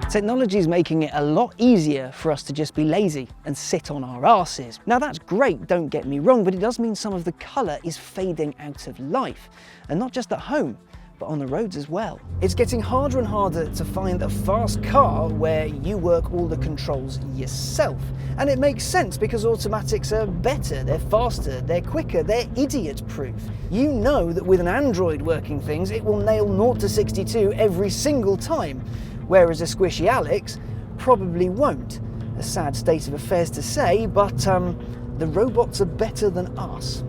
Technology is making it a lot easier for us to just be lazy and sit on our arses. Now that's great, don't get me wrong, but it does mean some of the colour is fading out of life. And not just at home, but on the roads as well. It's getting harder and harder to find a fast car where you work all the controls yourself. And it makes sense because automatics are better, they're faster, they're quicker, they're idiot-proof. You know that with an Android working things, it will nail 0 to 62 every single time, whereas a squishy Alex probably won't. A sad state of affairs to say, but the robots are better than us.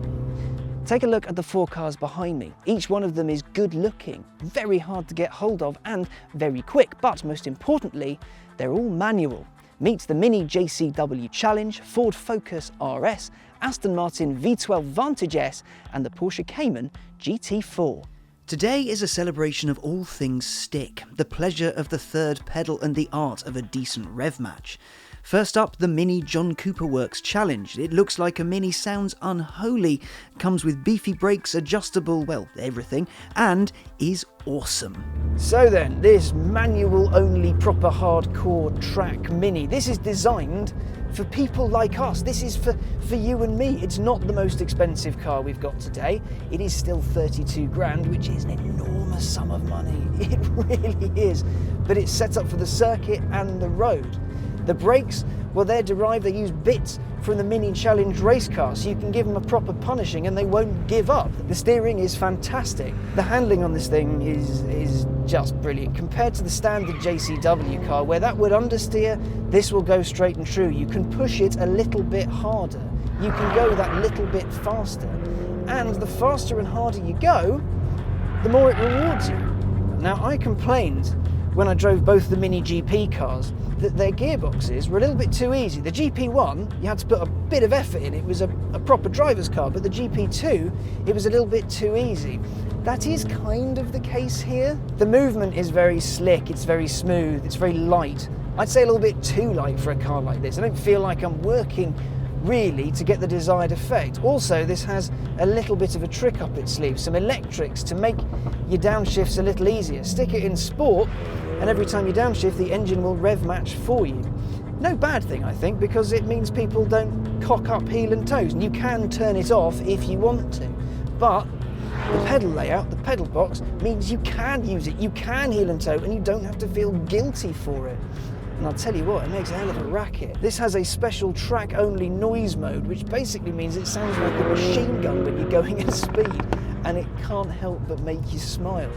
Take a look at the 4 cars behind me. Each one of them is good looking, very hard to get hold of and very quick, but most importantly, they're all manual. Meet the Mini JCW Challenge, Ford Focus RS, Aston Martin V12 Vantage S and the Porsche Cayman GT4. Today is a celebration of all things stick, the pleasure of the third pedal and the art of a decent rev match. First up, the Mini John Cooper Works Challenge. It looks like a Mini, sounds unholy, comes with beefy brakes, adjustable, well, everything, and is awesome. So then, this manual-only proper hardcore track Mini, this is designed for people like us. This is for you and me. It's not the most expensive car we've got today. It is still 32 grand, which is an enormous sum of money. It really is. But it's set up for the circuit and the road. The brakes, well, they're derived, they use bits from the Mini Challenge race car, so you can give them a proper punishing and they won't give up. The steering is fantastic. The handling on this thing is just brilliant. Compared to the standard JCW car, where that would understeer, this will go straight and true. You can push it a little bit harder. You can go that little bit faster. And the faster and harder you go, the more it rewards you. Now, I complained when I drove both the Mini GP cars that their gearboxes were a little bit too easy. The GP1, you had to put a bit of effort in. It was a proper driver's car, but the GP2, it was a little bit too easy. That is kind of the case here. The movement is very slick, it's very smooth, it's very light. I'd say a little bit too light for a car like this. I don't feel like I'm working really to get the desired effect. Also, this has a little bit of a trick up its sleeve, some electrics to make your downshifts a little easier. Stick it in sport, and every time you downshift, the engine will rev match for you. No bad thing, I think, because it means people don't cock up heel and toes, and you can turn it off if you want to. But the pedal layout, the pedal box, means you can use it, you can heel and toe, and you don't have to feel guilty for it. And I'll tell you what, it makes a hell of a racket. This has a special track-only noise mode, which basically means it sounds like a machine gun when you're going at speed, and it can't help but make you smile.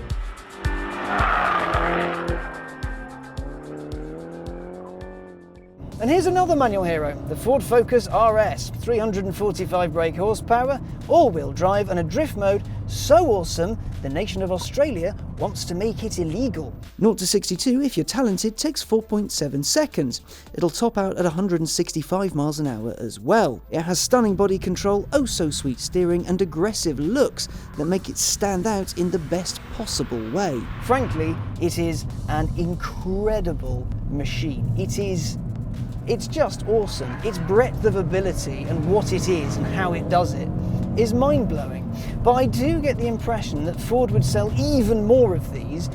And here's another manual hero, the Ford Focus RS, 345 brake horsepower, all-wheel drive and a drift mode so awesome, the nation of Australia wants to make it illegal. 0 to 62, if you're talented, takes 4.7 seconds. It'll top out at 165 miles an hour as well. It has stunning body control, oh so sweet steering and aggressive looks that make it stand out in the best possible way. Frankly, it is an incredible machine. It's just awesome. Its breadth of ability and what it is and how it does it is mind-blowing. But I do get the impression that Ford would sell even more of these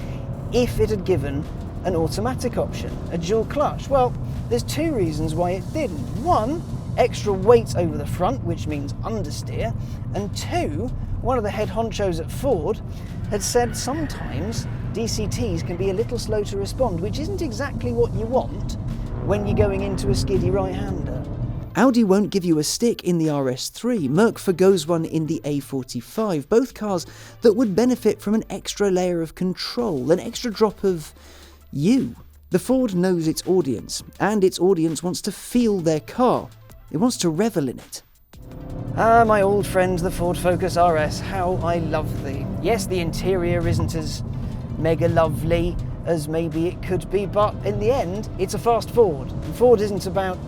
if it had given an automatic option, a dual clutch. Well, there's 2 reasons why it didn't. 1, extra weight over the front, which means understeer. And 2, one of the head honchos at Ford had said sometimes DCTs can be a little slow to respond, which isn't exactly what you want when you're going into a skiddy right-hander. Audi won't give you a stick in the RS3, Merc forgoes one in the A45, both cars that would benefit from an extra layer of control, an extra drop of you. The Ford knows its audience, and its audience wants to feel their car. It wants to revel in it. Ah, my old friend, the Ford Focus RS, how I love thee. Yes, the interior isn't as mega lovely as maybe it could be, but in the end, it's a fast Ford. And Ford isn't about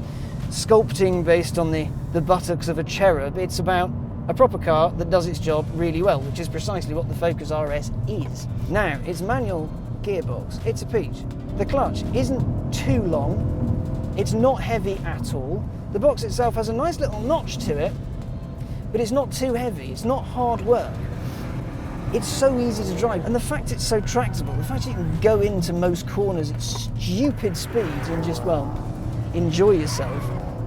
sculpting based on the buttocks of a cherub, it's about a proper car that does its job really well, which is precisely what the Focus RS is. Now, its manual gearbox, it's a peach. The clutch isn't too long, it's not heavy at all. The box itself has a nice little notch to it, but it's not too heavy, it's not hard work. It's so easy to drive, and the fact it's so tractable, the fact you can go into most corners at stupid speeds and just, well, enjoy yourself.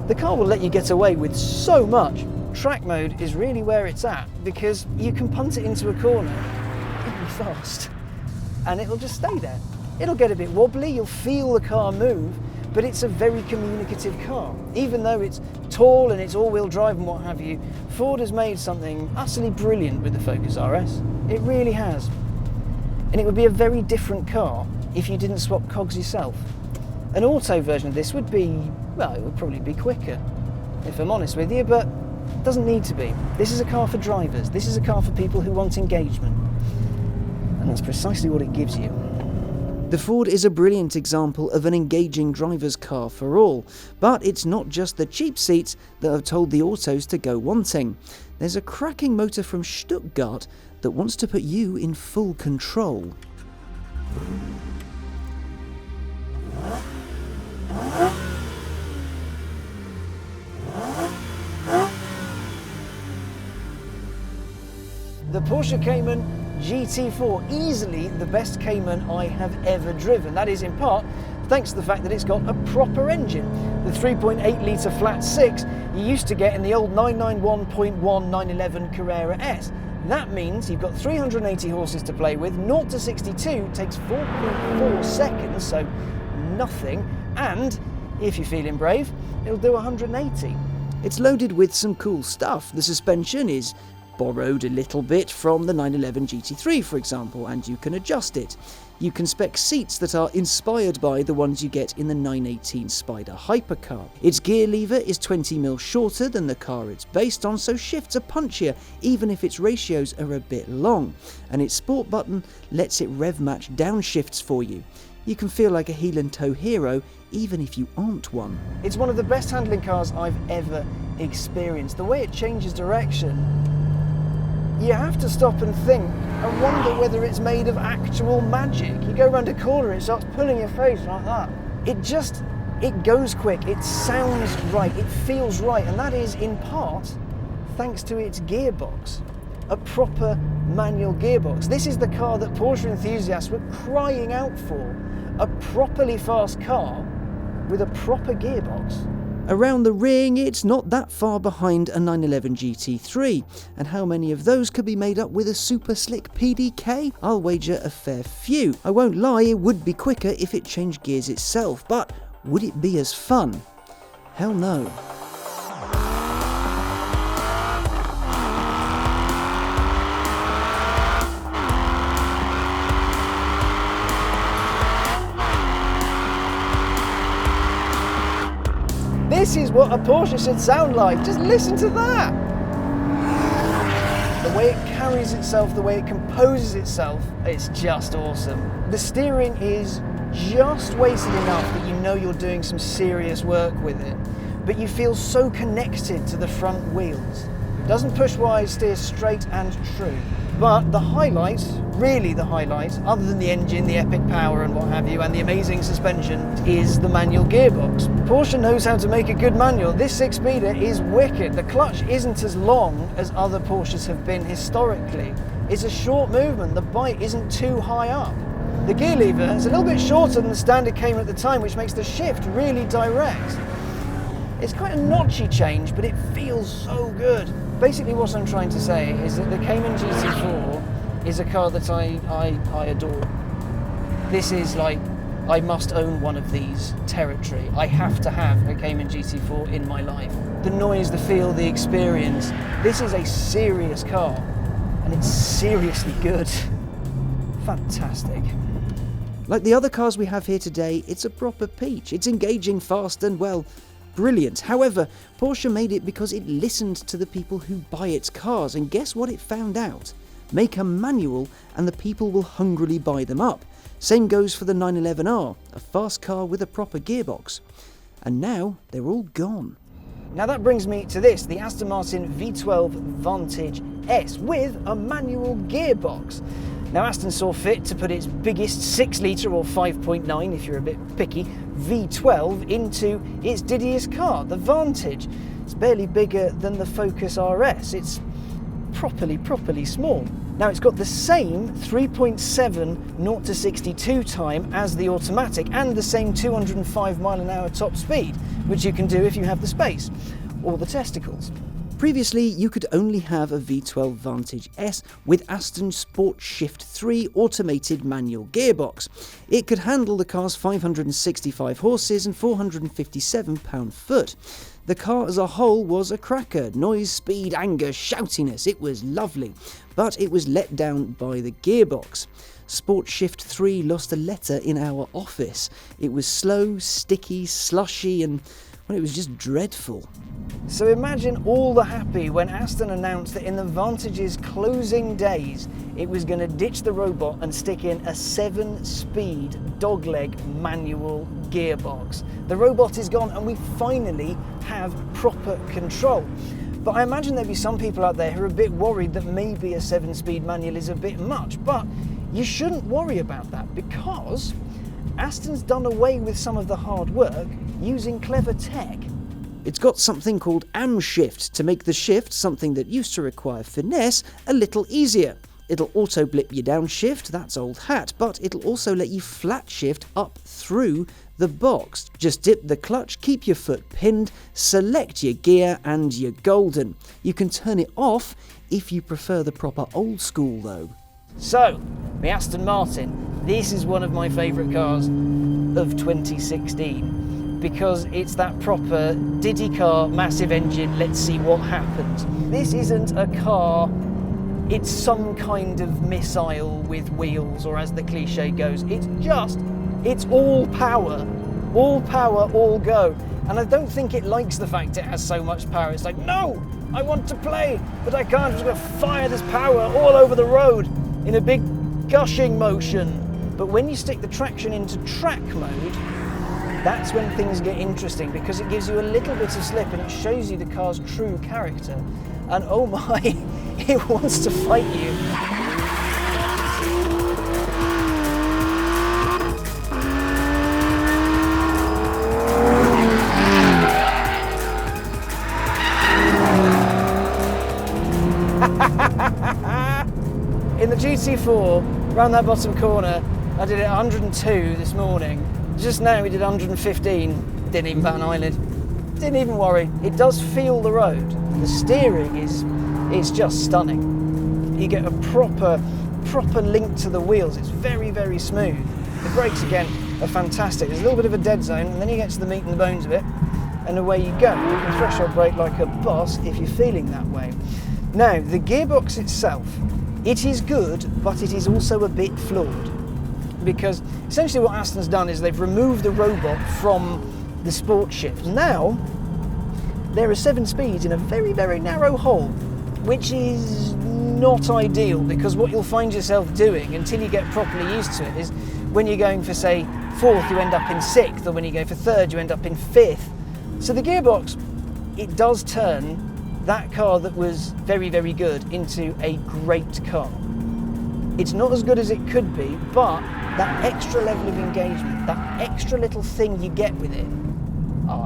The car will let you get away with so much. Track mode is really where it's at, because you can punt it into a corner, it'll be fast, and it'll just stay there. It'll get a bit wobbly, you'll feel the car move, but it's a very communicative car. Even though it's tall and it's all-wheel drive and what have you, Ford has made something utterly brilliant with the Focus RS. It really has. And it would be a very different car if you didn't swap cogs yourself. An auto version of this would be, well, it would probably be quicker, if I'm honest with you, but it doesn't need to be. This is a car for drivers. This is a car for people who want engagement. And that's precisely what it gives you. The Ford is a brilliant example of an engaging driver's car for all, but it's not just the cheap seats that have told the autos to go wanting. There's a cracking motor from Stuttgart that wants to put you in full control. The Porsche Cayman GT4, easily the best Cayman I have ever driven. That is in part thanks to the fact that it's got a proper engine. The 3.8 litre flat 6 you used to get in the old 991.1 911 Carrera S. That means you've got 380 horses to play with, 0 to 62 takes 4.4 seconds, so nothing, and if you're feeling brave, it'll do 180. It's loaded with some cool stuff. The suspension is borrowed a little bit from the 911 GT3, for example, and you can adjust it. You can spec seats that are inspired by the ones you get in the 918 Spider hypercar. Its gear lever is 20mm shorter than the car it's based on, so shifts are punchier even if its ratios are a bit long, and its sport button lets it rev match downshifts for you. You can feel like a heel and toe hero even if you aren't one. It's one of the best handling cars I've ever experienced. The way it changes direction, you have to stop and think and wonder whether it's made of actual magic. You go around a corner, it starts pulling your face like that. It goes quick, it sounds right, it feels right, and that is in part thanks to its gearbox. A proper manual gearbox. This is the car that Porsche enthusiasts were crying out for. A properly fast car with a proper gearbox. Around the ring, it's not that far behind a 911 GT3, and how many of those could be made up with a super slick PDK? I'll wager a fair few. I won't lie, it would be quicker if it changed gears itself, but would it be as fun? Hell no. This is what a Porsche should sound like. Just listen to that. The way it carries itself, the way it composes itself, it's just awesome. The steering is just weighted enough that you know you're doing some serious work with it, but you feel so connected to the front wheels. It doesn't push wide, steers straight and true. But the highlight, really the highlight, other than the engine, the epic power and what have you, and the amazing suspension, is the manual gearbox. Porsche knows how to make a good manual. This 6-speeder is wicked. The clutch isn't as long as other Porsches have been historically. It's a short movement. The bite isn't too high up. The gear lever is a little bit shorter than the standard Cayman at the time, which makes the shift really direct. It's quite a notchy change, but it feels so good. Basically what I'm trying to say is that the Cayman GT4 is a car that I adore. This is like, I must own one of these territory. I have to have a Cayman GT4 in my life. The noise, the feel, the experience. This is a serious car, and it's seriously good. Fantastic. Like the other cars we have here today, it's a proper peach. It's engaging, fast, and, well, brilliant. However, Porsche made it because it listened to the people who buy its cars, and guess what it found out? Make a manual and the people will hungrily buy them up. Same goes for the 911R, a fast car with a proper gearbox. And now they're all gone. Now that brings me to this, the Aston Martin V12 Vantage S with a manual gearbox. Now Aston saw fit to put its biggest 6-litre or 5.9 if you're a bit picky V12 into its diddiest car, the Vantage. It's barely bigger than the Focus RS. It's properly small. Now it's got the same 3.7 0 to 62 time as the automatic and the same 205 mph top speed, which you can do if you have the space or the testicles. Previously, you could only have a V12 Vantage S with Aston Sport Shift 3 automated manual gearbox. It could handle the car's 565 horses and 457 pound-foot. The car as a whole was a cracker. Noise, speed, anger, shoutiness, it was lovely. But it was let down by the gearbox. Sport Shift 3 lost a letter in our office. It was slow, sticky, slushy, and well, it was just dreadful. So imagine all the happy when Aston announced that in the Vantage's closing days, it was going to ditch the robot and stick in a 7-speed dogleg manual gearbox. The robot is gone and we finally have proper control. But I imagine there'll be some people out there who are a bit worried that maybe a 7-speed manual is a bit much, but you shouldn't worry about that because Aston's done away with some of the hard work using clever tech. It's got something called AM-shift to make the shift, something that used to require finesse, a little easier. It'll auto-blip your downshift, that's old hat, but it'll also let you flat shift up through the box. Just dip the clutch, keep your foot pinned, select your gear, and you're golden. You can turn it off if you prefer the proper old school though. So, the Aston Martin, this is one of my favourite cars of 2016 because it's that proper Diddy car, massive engine, let's see what happens. This isn't a car, it's some kind of missile with wheels, or as the cliche goes, it's all power, all go. And I don't think it likes the fact it has so much power. It's like, no, I want to play, but I can't, I'm just gonna fire this power all over the road in a big gushing motion. But when you stick the traction into track mode, that's when things get interesting because it gives you a little bit of slip and it shows you the car's true character. And oh my, it wants to fight you. In the GT4, round that bottom corner, I did it 102 this morning. Just now we did 115, didn't even bat an eyelid, didn't even worry. It does feel the road. The steering is just stunning. You get a proper link to the wheels. It's very smooth. The brakes again are fantastic. There's a little bit of a dead zone and then you get to the meat and the bones of it and away you go. You can threshold brake like a boss if you're feeling that way. Now, the gearbox itself, it is good, but it is also a bit flawed. Because essentially what Aston's done is they've removed the robot from the sport shift. Now, there are 7 speeds in a very narrow hole, which is not ideal because what you'll find yourself doing until you get properly used to it is when you're going for, say, 4th, you end up in 6th, or when you go for 3rd, you end up in 5th. So the gearbox, it does turn that car that was very good into a great car. It's not as good as it could be, but that extra level of engagement, that extra little thing you get with it,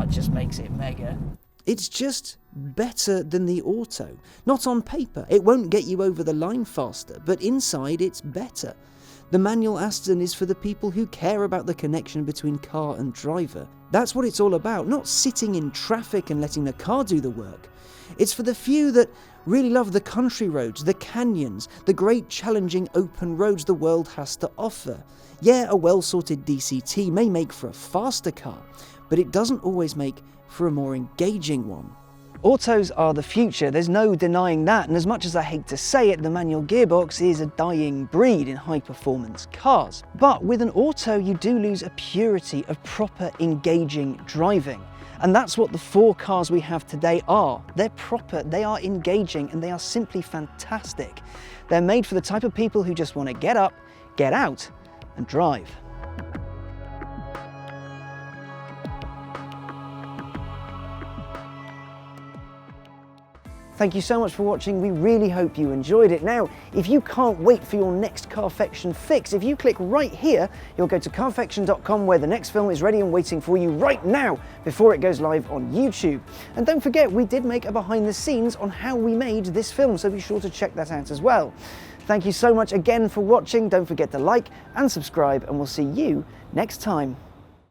it just makes it mega. It's just better than the auto. Not on paper, it won't get you over the line faster, but inside it's better. The manual Aston is for the people who care about the connection between car and driver. That's what it's all about, not sitting in traffic and letting the car do the work. It's for the few that really love the country roads, the canyons, the great challenging open roads the world has to offer. Yeah, a well-sorted DCT may make for a faster car, but it doesn't always make for a more engaging one. Autos are the future, there's no denying that, and as much as I hate to say it, the manual gearbox is a dying breed in high-performance cars. But with an auto, you do lose a purity of proper engaging driving. And that's what the 4 cars we have today are. They're proper, they are engaging, and they are simply fantastic. They're made for the type of people who just want to get up, get out, and drive. Thank you so much for watching. We really hope you enjoyed it. Now, if you can't wait for your next Carfection fix, if you click right here, you'll go to carfection.com where the next film is ready and waiting for you right now before it goes live on YouTube. And don't forget, we did make a behind the scenes on how we made this film, so be sure to check that out as well. Thank you so much again for watching. Don't forget to like and subscribe, and we'll see you next time.